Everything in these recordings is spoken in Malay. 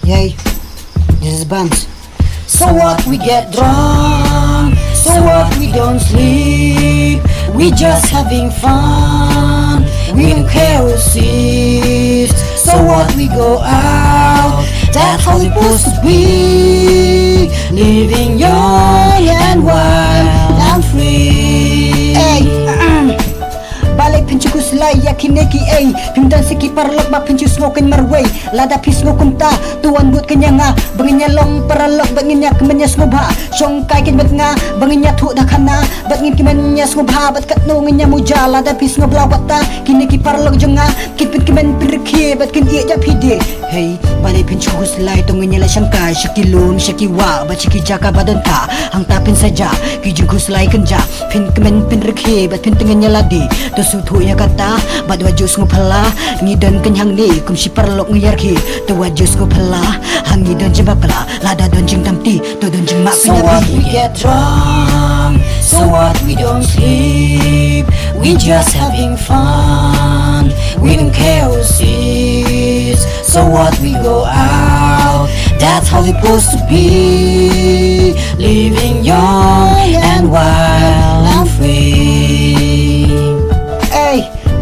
Yay, this is Bantei. So what, we get drunk. So what, we don't sleep. We just having fun. We don't care who sees. So what, we go out. That's how it's supposed to be. Living young and wild and free. Hey, balik pinchu kuslay yakin kiei pimdan siki parlok ba pinchu smokin marway lada pismo kunta tuan but kanya nga banginya long paralok banginya kemanya smobha syong kai kin bat nga banginya thu da khana bangin kimanya smobha bat kat no ngnya muja lada pismo blawata kiniki parlok jonga kipin kimen pirkhe bat kin ye ja phide hey balik pinchu kuslay to ngnya la syangkai syakilun syakiwa ba chiki jaka badan ta hang tapin saja kijung kuslay kenja pin kemen pirkhe bat pin tengnya ladi sutu ya kata bad wajus ngupala ngidan kenyang ni kum si parlok ngiyarki to wajus ngupala hangidan jembakla lada don jing tamti to don jing mak so what, we get drunk. So what, we don't sleep. We just having fun. We don't care who sees. So what, we go out. That's how it's supposed to be. Living young and wild and free.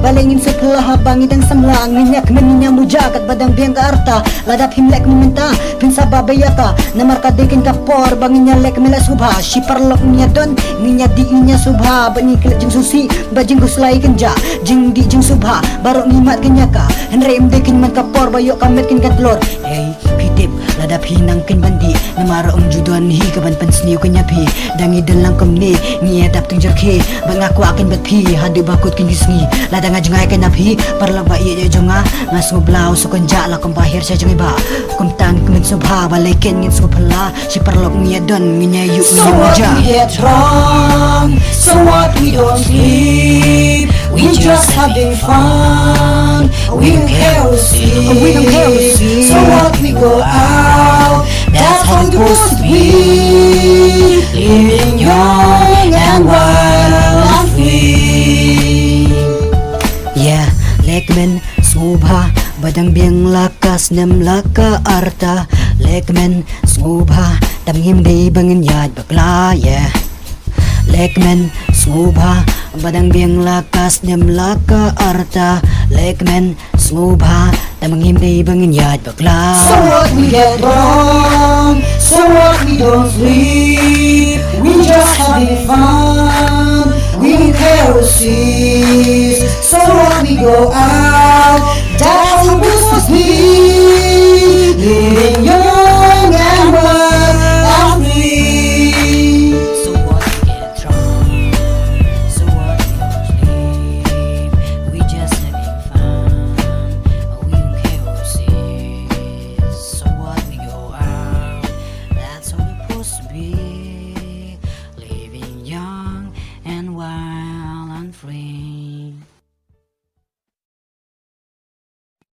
Balingin sa pelaha bangit ang samlang minyak meninya mujakat badang biang ka arta ladap himlek meminta pinsa babayata namar kadekin kapor banginya lek mela subha shiparlok niya don niya di niya subha bani kelak jing susi bajing guslai kenja jing di jing subha baru ngimat kenya ka henre imdekin man kapor bayok kamet kin katlor hey pitip ladap hinang kin bandi namar judon hi kaban pensniu kenya pi dangi dan langkom ni ngi adap tung jerke bangaku akin bat pi hadu bakut kin gisni ladang ngajungai kena pi parlaba iya jonga ngasmu blau sukonja la kompahir sa jongi ba kumtan kemen subha balekin ngin supala si parlok ngia don nginya yuk nginya muja. So what, we get drunk. So what, we don't sleep. We just having fun. We don't care who sees. So what, we go out. That's how it's supposed to be. Living young and wild and free. Yeah, lekmen smubha badang biang lakas nem laka arta lekmen smubha tamngim dei bangin yad bakla yeah lekmen smubha badang biang lakas nem laka arta lekmen smubha tamngim dei bangin yad bakla. So what, we get drunk. So what, we don't sleep. We just having fun. We don't care who sees. So what, we go out. That's how it's supposed to be.